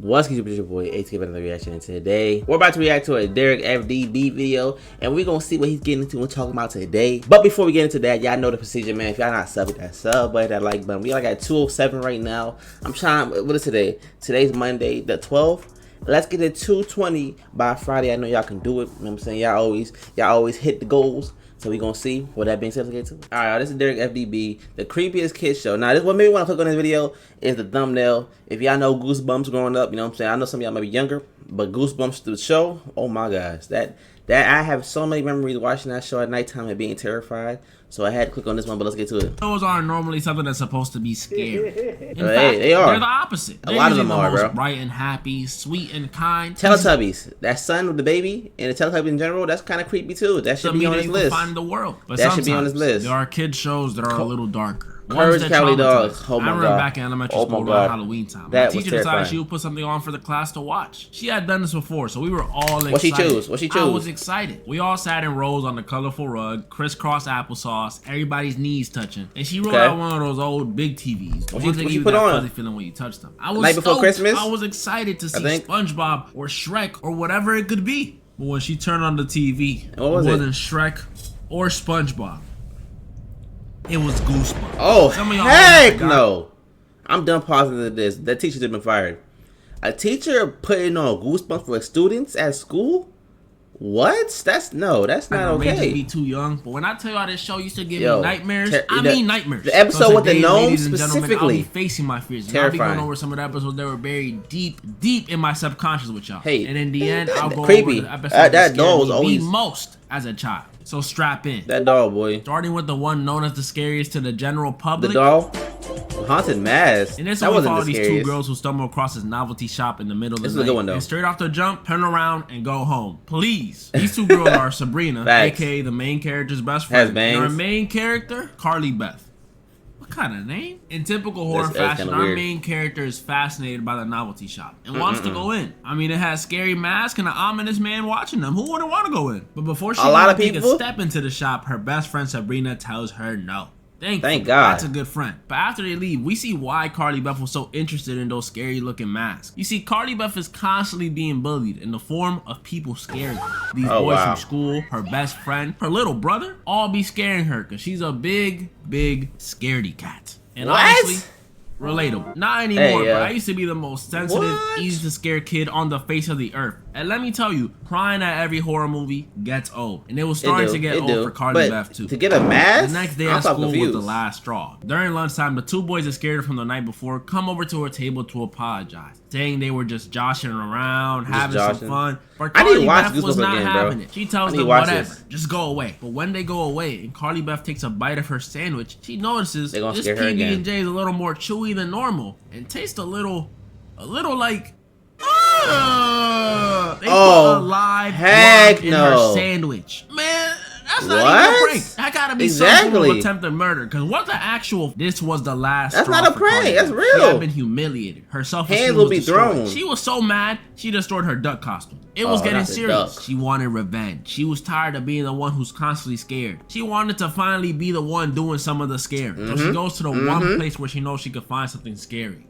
What's good, your boy ATK with another reaction, and today we're about to react to a DerekFDB video, and we're gonna see what he's getting into and talking about today. But before we get into that, y'all know the procedure, man. If y'all not subbed, that sub, but that like button. We like at 207 right now. I'm trying. What is today? Today's Monday, the 12th. Let's get it 220 by Friday. I know y'all can do it. You know what I'm saying? Y'all always hit the goals. So we gonna see what that being said. Let's get to it. All right, this is DerekFDB, the creepiest kids show. Now, this what made me want to click on this video is the thumbnail. If y'all know Goosebumps growing up, you know what I'm saying. I know some of y'all might be younger, but Goosebumps the show. Oh my gosh, that I have so many memories watching that show at nighttime and being terrified. So I had to click on this one, but let's get to it. Those aren't normally something that's supposed to be scary. In fact, they are. They're the opposite. A lot of them are, bro. Bright and happy, sweet and kind. Teletubbies. That son with the baby and the Teletubbies in general, that's kind of creepy too. That should be on this list. Find the world. But that should be on this list. There are kid shows that are a little darker. Courage Cowardly Dogs. Oh my I remember god. back in elementary school around Halloween time. That my teacher decided she would put something on for the class to watch. She had done this before, so we were all excited. What she choose? What she choose? I was excited. We all sat in rows on the colorful rug, crisscross applesauce, everybody's knees touching, and she rolled out one of those old big TVs. What she put on? Fuzzy feeling when you touched them. I was Night Before Christmas? I was excited to see SpongeBob or Shrek or whatever it could be. But when she turned on the TV, it wasn't Shrek or SpongeBob. It was Goosebumps. Oh, heck no. I'm done pausing to this. That teacher has been fired. A teacher putting on Goosebumps for students at school? What? That's not okay. May just be too young, but when I tell y'all this show used to give me nightmares, I mean nightmares. The episode with the gnomes specifically. I'll be facing my fears. Terrifying. I'll be going over some of the episodes that were buried deep in my subconscious with y'all. Hey, and in the end, I'll go creepy. over the episode that doll was always most as a child. So strap in. That doll, boy. Starting with the one known as the scariest to the general public. The doll? Haunted Mask. And this that one wasn't follow the these scariest. two girls who stumble across this novelty shop in the middle of the night. This is a good one, though. And straight off the jump, turn around and go home. Please. These two girls are Sabrina, aka the main character's best friend. And our main character, Carly Beth. What kind of name? In typical horror fashion, our main character is fascinated by the novelty shop and wants to go in. I mean, it has scary mask and an ominous man watching them. Who wouldn't want to go in? But before she can take a step into the shop, her best friend Sabrina tells her no. Thank God. That's a good friend. But after they leave, we see why Carly Beth was so interested in those scary looking masks. You see, Carly Beth is constantly being bullied in the form of people scaring her. These boys from school, her best friend, her little brother, all be scaring her because she's a big scaredy cat. And honestly, relatable. Not anymore, but I used to be the most sensitive, easy to scare kid on the face of the earth. And let me tell you, crying at every horror movie gets old. And it was starting to get old for Carly Beth too. To get a mask? The next day at school was the last straw. During lunchtime, the two boys that scared her from the night before come over to her table to apologize, saying they were just joshing around, having some fun. But Carly Beth was not having it. She tells them whatever, just go away. But when they go away and Carly Beth takes a bite of her sandwich, she notices this PB&J is a little more chewy than normal and tastes a little like they put a live worm in her sandwich. Man, that's not even a prank. That gotta be some form of attempted murder. Cause what the actual? This was the last. That's not a prank. That's real. She had been humiliated. Her self-esteem will be thrown. She was so mad she destroyed her duck costume. It was getting serious. She wanted revenge. She was tired of being the one who's constantly scared. She wanted to finally be the one doing some of the scaring. So she goes to the one place where she knows she could find something scary.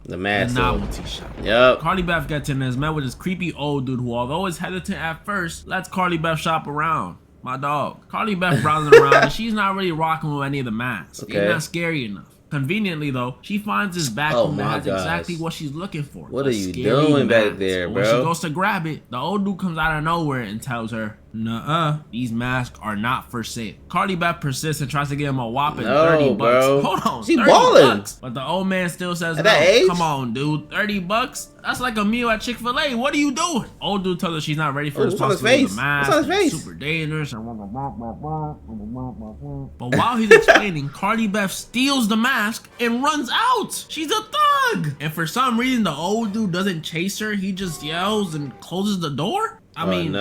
The novelty shop. Yep. Carly Beth gets in and is met with this creepy old dude who, although is hesitant at first, lets Carly Beth shop around. My dog. Carly Beth browsing around and she's not really rocking with any of the masks. It's not scary enough. Conveniently though, she finds this backroom that has exactly what she's looking for. What are you doing back there, bro? When she goes to grab it, the old dude comes out of nowhere and tells her, nuh-uh, these masks are not for sale. Carly Beth persists and tries to give him a whopping 30 bucks. Bro. Hold on, she's 30 balling. bucks. But the old man still says at no. That age? Come on, dude, 30 bucks? That's like a meal at Chick-fil-A. What are you doing? Old dude tells her she's not ready for the responsibility of the mask. What's on his face? Super dangerous. But while he's explaining, Carly Beth steals the mask and runs out. She's a thug. And for some reason, the old dude doesn't chase her. He just yells and closes the door. I mean,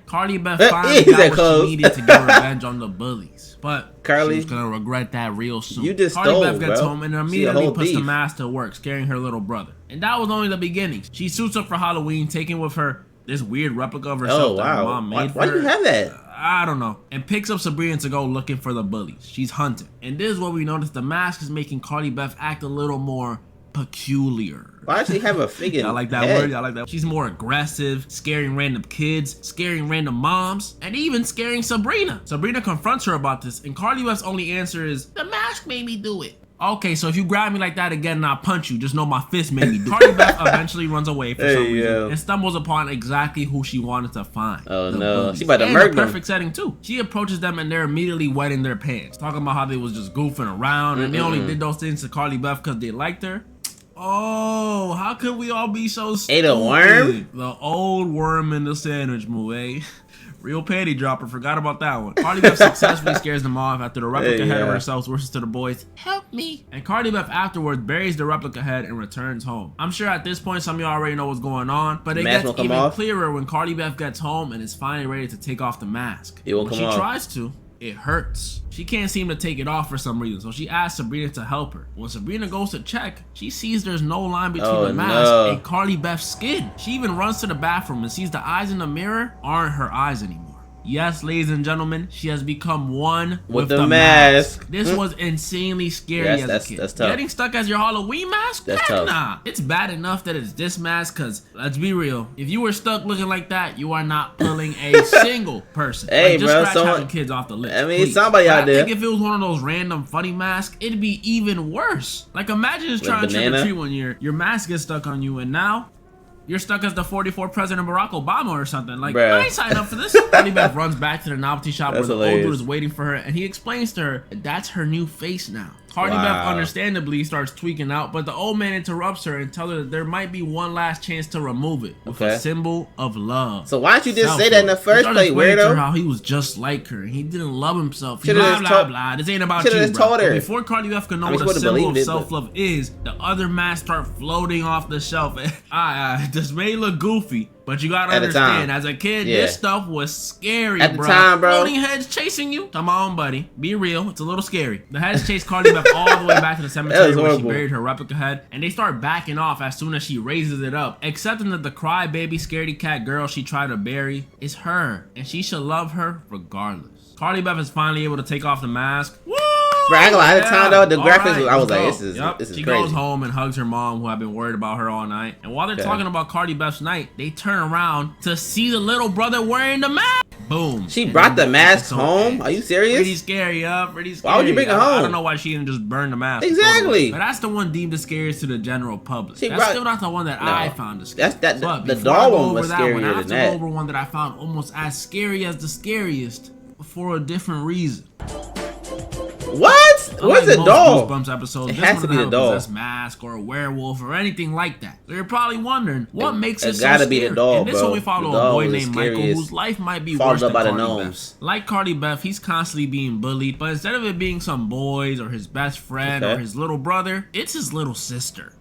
Carly Beth finally got what she needed to get revenge on the bullies. But she was gonna regret that real soon. Carly Beth gets home and immediately puts the mask to work, scaring her little brother. And that was only the beginning. She suits up for Halloween, taking with her this weird replica of herself that her mom made for her. Why do you have that? I don't know. And picks up Sabrina to go looking for the bullies. She's hunting. And this is where we notice the mask is making Carly Beth act a little more peculiar. Why does she have a figure? I like that word. I like that. She's more aggressive, scaring random kids, scaring random moms, and even scaring Sabrina. Sabrina confronts her about this, and Carly Beth's only answer is, "The mask made me do it." Okay, so if you grab me like that again and I punch you, just know my fist made me do it. Carly Beth eventually runs away for some reason and stumbles upon exactly who she wanted to find. Oh no, she about to murder them. Perfect setting too. She approaches them and they're immediately wetting their pants, talking about how they was just goofing around and they only did those things to Carly Beth because they liked her. Oh, how could we all be so stupid? Ate a worm? The old worm in the sandwich movie. Real panty dropper, forgot about that one. Carly Beth successfully scares them off after the replica head of herself whispers to the boys, "Help me." And Carly Beth afterwards buries the replica head and returns home. I'm sure at this point some of y'all already know what's going on, but it gets even clearer when Carly Beth gets home and is finally ready to take off the mask. When she tries to, it hurts. She can't seem to take it off for some reason, so she asks Sabrina to help her. When Sabrina goes to check, she sees there's no line between the mask and Carly Beth's skin. She even runs to the bathroom and sees the eyes in the mirror aren't her eyes anymore. Yes, ladies and gentlemen, she has become one with the mask. This was insanely scary as a kid. That's tough. Getting stuck as your Halloween mask? That's tough. Nah. It's bad enough that it's this mask, because let's be real. If you were stuck looking like that, you are not pulling a single person. Hey, like, just bro, scratch having kids off the list. I mean, somebody out there. I think if it was one of those random funny masks, it'd be even worse. Like, imagine just trying to trick or treat one year. Your mask gets stuck on you, and now you're stuck as the 44th President Barack Obama or something. Like, I ain't signed up for this. Carly Beth runs back to the novelty shop where the old dude is waiting for her, and he explains to her that that's her new face now. Carly Beth understandably starts tweaking out, but the old man interrupts her and tells her that there might be one last chance to remove it with a symbol of love. So why don't you just say that in the first place, weirdo? How he was just like her and he didn't love himself. Blah, blah, blah. This ain't about you, bro. Before Carly Beth could know what a symbol of self-love is, the other masks start floating off the shelf. This may look goofy, but you gotta understand, as a kid, this stuff was scary, at the time, bro. Floating heads chasing you? Come on, buddy. Be real. It's a little scary. The heads chase Carly Beth all the way back to the cemetery where she buried her replica head, and they start backing off as soon as she raises it up, accepting that the crybaby scaredy cat girl she tried to bury is her, and she should love her regardless. Carly Beth is finally able to take off the mask. Woo! Bro, I ain't gonna lie, at the time though, the graphics, I was like, this is She crazy. goes home and hugs her mom, who had been worried about her all night. And while they're talking about Carly Beth's night, they turn around to see the little brother wearing the mask. Boom. She brought the mask home? Are you serious? Pretty scary, pretty scary. Why would you bring it home? I don't know why she didn't just burn the mask. Exactly. But that's the one deemed the scariest to the general public. That's still not the one that I found the scariest. The doll one was scarier than that. I have to go over one that I found almost as scary as the scariest for a different reason. What? Where's the doll? Goosebumps episodes, it has to be the doll. A mask or a werewolf or anything like that. So you're probably wondering what makes it so gotta scary. Be the doll, and this one we follow a boy named Michael whose life might be worse than Carly Beth. Like Carly Beth, he's constantly being bullied, but instead of it being some boys or his best friend or his little brother, it's his little sister.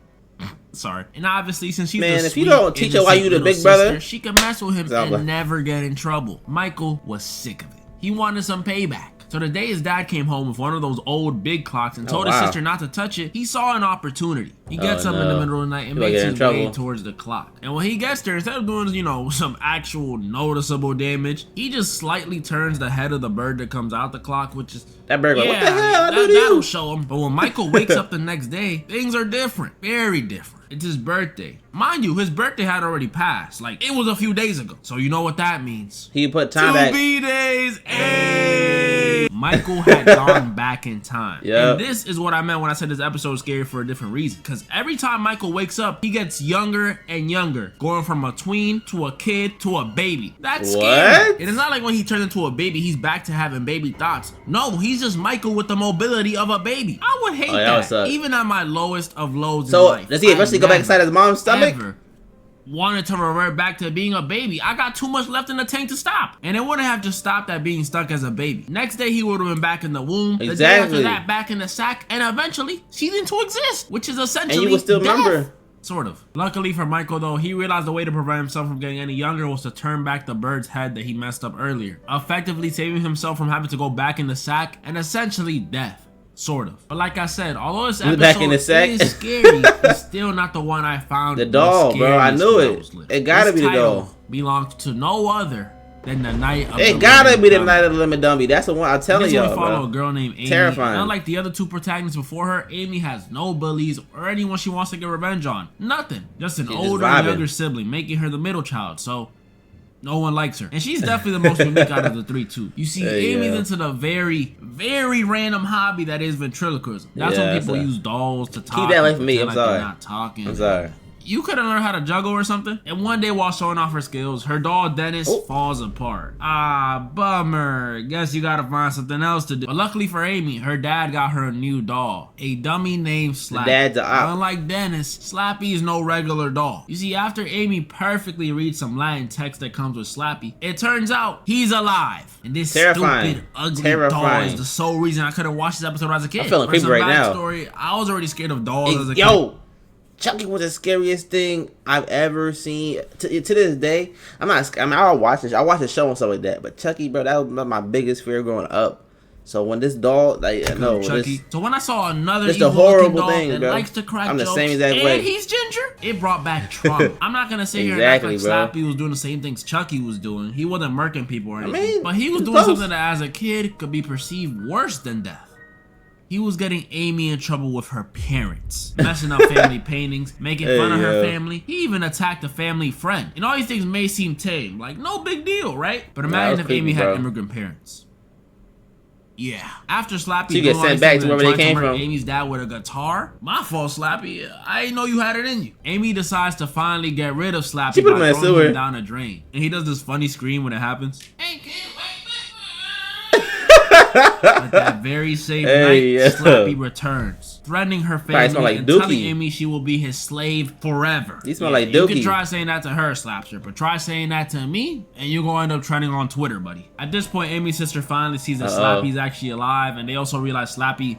Sorry. And obviously, since she's the if you don't teach her why you the big brother, she can mess with him and never get in trouble. Michael was sick of it. He wanted some payback. So the day his dad came home with one of those old big clocks and told his sister not to touch it, he saw an opportunity. He gets up in the middle of the night and makes his way towards the clock. And when he gets there, instead of doing, some actual noticeable damage, he just slightly turns the head of the bird that comes out the clock, which is... That bird goes, what the hell? That'll show him. But when Michael wakes up the next day, things are different. Very different. It's his birthday. Mind you, his birthday had already passed. Like, it was a few days ago. So you know what that means. He put time back. 2 B-days. Hey! Michael had gone back in time. And this is what I meant when I said this episode is scary for a different reason. Because every time Michael wakes up, he gets younger and younger. Going from a tween to a kid to a baby. That's scary. And it's not like when he turns into a baby, he's back to having baby thoughts. No, he's just Michael with the mobility of a baby. I would hate that. Even at my lowest of lows in life. Does he eventually go back inside his mom's stomach? Wanted to revert back to being a baby. I got too much left in the tank to stop. And it wouldn't have just stopped at being stuck as a baby. Next day, he would have been back in the womb. The day after that, back in the sack. And eventually, ceasing to exist. Which is essentially and you would still remember. Sort of. Luckily for Michael, though, he realized the way to prevent himself from getting any younger was to turn back the bird's head that he messed up earlier. Effectively saving himself from having to go back in the sack and essentially death. Sort of. But like I said, although this episode is scary, it's still not the one I found. The doll, bro. I knew it. It gotta be the doll. Belongs to no other than the night of It gotta be the night of the Lemon Dummy. That's the one I'm telling y'all, bro. Follow a girl named Amy. Terrifying. Unlike the other two protagonists before her, Amy has no bullies or anyone she wants to get revenge on. Nothing. Just an older, younger sibling, making her the middle child. So no one likes her. And she's definitely the most unique out of the three, too. You see, Amy's into the very, very random hobby that is ventriloquism. That's when people use dolls to talk. Keep that away from me. I'm sorry. They're not talking. I'm sorry. You couldn't learn how to juggle or something? And one day while showing off her skills, her doll Dennis falls apart. Ah, bummer. Guess you gotta find something else to do. But luckily for Amy, her dad got her a new doll. A dummy named Slappy. Dad's Unlike Dennis, Slappy is no regular doll. You see, after Amy perfectly reads some Latin text that comes with Slappy, it turns out he's alive. And this stupid, ugly doll is the sole reason I couldn't watch this episode as a kid. I'm feeling creepy right now. I was already scared of dolls as a kid. Chucky was the scariest thing I've ever seen. To this day, I'll watch this. I watch the show and stuff like that. But Chucky, bro, that was my biggest fear growing up. So when this doll, Chucky. So when I saw another evil-looking dog that likes to crack I'm the jokes, same exact way. And he's ginger, it brought back trauma. I'm not gonna sit here and act like Slappy was doing the same things Chucky was doing. He wasn't murking people or anything, but he was doing something that, as a kid, could be perceived worse than death. He was getting Amy in trouble with her parents, messing up family paintings, making fun of her family. He even attacked a family friend. And all these things may seem tame, like no big deal, right? But imagine if Amy had immigrant parents. Yeah. After Slappy, she gets sent back to wherever they came from. Amy's dad with a guitar. My fault, Slappy. I didn't know you had it in you. Amy decides to finally get rid of Slappy by throwing him down a drain. And he does this funny scream when it happens. But that very same night, Slappy returns, threatening her family and telling Amy she will be his slave forever. He smell like Dookie. You can try saying that to her, Slapster, but try saying that to me, and you're going to end up trending on Twitter, buddy. At this point, Amy's sister finally sees that Slappy's actually alive, and they also realize Slappy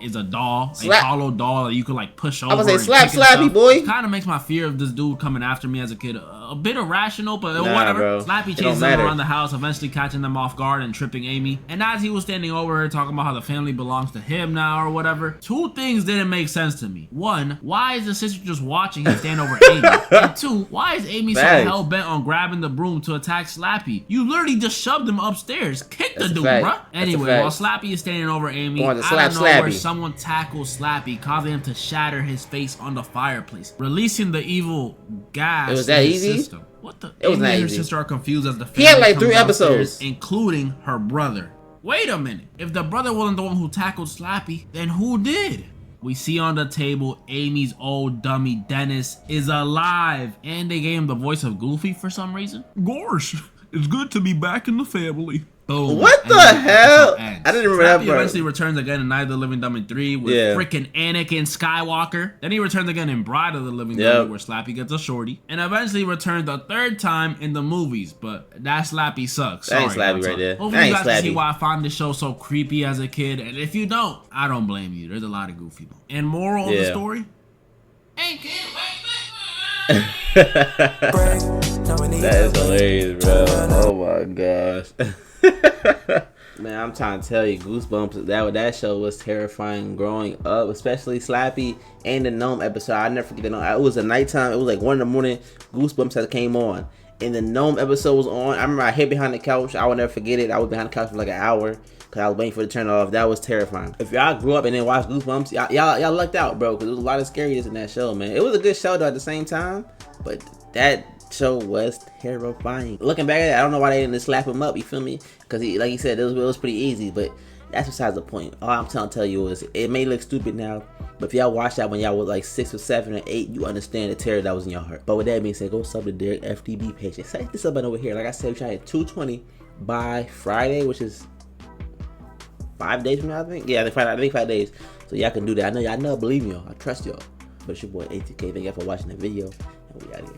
is a doll, a hollow doll that you could like push over. I was say slap Slappy, boy. Kind of makes my fear of this dude coming after me as a kid a bit irrational, but whatever. Bro. Slappy chases them around the house, eventually catching them off guard and tripping Amy. And as he was standing over her, talking about how the family belongs to him now or whatever, two things didn't make sense to me. One, why is the sister just watching him stand over Amy? And two, why is Amy so hell bent on grabbing the broom to attack Slappy? You literally just shoved him upstairs. Kick the dude, bruh. Anyway, while Slappy is standing over Amy, I don't know where someone tackles Slappy, causing him to shatter his face on the fireplace, releasing the evil gas. It was that easy? System. What the? It was Amy not and her easy. sister are confused as the family he had like 3 episodes, including her brother. Wait a minute. If the brother wasn't the one who tackled Slappy, then who did? We see on the table Amy's old dummy Dennis is alive, and they gave him the voice of Goofy for some reason. Gosh, it's good to be back in the family. Boom. What the hell? I didn't remember that part. He eventually returns again in Night of the Living Dummy 3 with freaking Anakin Skywalker. Then he returns again in Bride of the Living Dummy where Slappy gets a shorty. And eventually returns the 3rd time in the movies. But that Slappy sucks. That ain't Slappy right there. Hopefully you guys can see why I found this show so creepy as a kid. And if you don't, I don't blame you. There's a lot of goofy ones. And moral of the story? Ain't That is hilarious, bro. Oh my gosh. Man, I'm trying to tell you, Goosebumps, that show was terrifying growing up, especially Slappy and the Gnome episode. I never forget the Gnome. It was a nighttime, it was like 1 in the morning, Goosebumps had came on. And the Gnome episode was on. I remember I hid behind the couch. I will never forget it. I was behind the couch for like an hour because I was waiting for it to turn off. That was terrifying. If y'all grew up and then watched Goosebumps, y'all lucked out, bro, because there was a lot of scariness in that show, man. It was a good show, though, at the same time, but that show was terrifying. Looking back at it, I don't know why they didn't slap him up, you feel me? Because he, like he said, it was pretty easy, but that's besides the point. All I'm trying to tell you is, it may look stupid now, but if y'all watched that when y'all was like 6 or 7 or 8, you understand the terror that was in your heart. But with that being said, go sub to DerekFDB page. Set this up button over here. Like I said, we're trying to hit 220 by Friday, which is 5 days from now, I think. Yeah, I think 5 days. So y'all can do that. I know, believe me, y'all. I trust y'all. But it's your boy ATK. Thank y'all for watching the video, and we out here.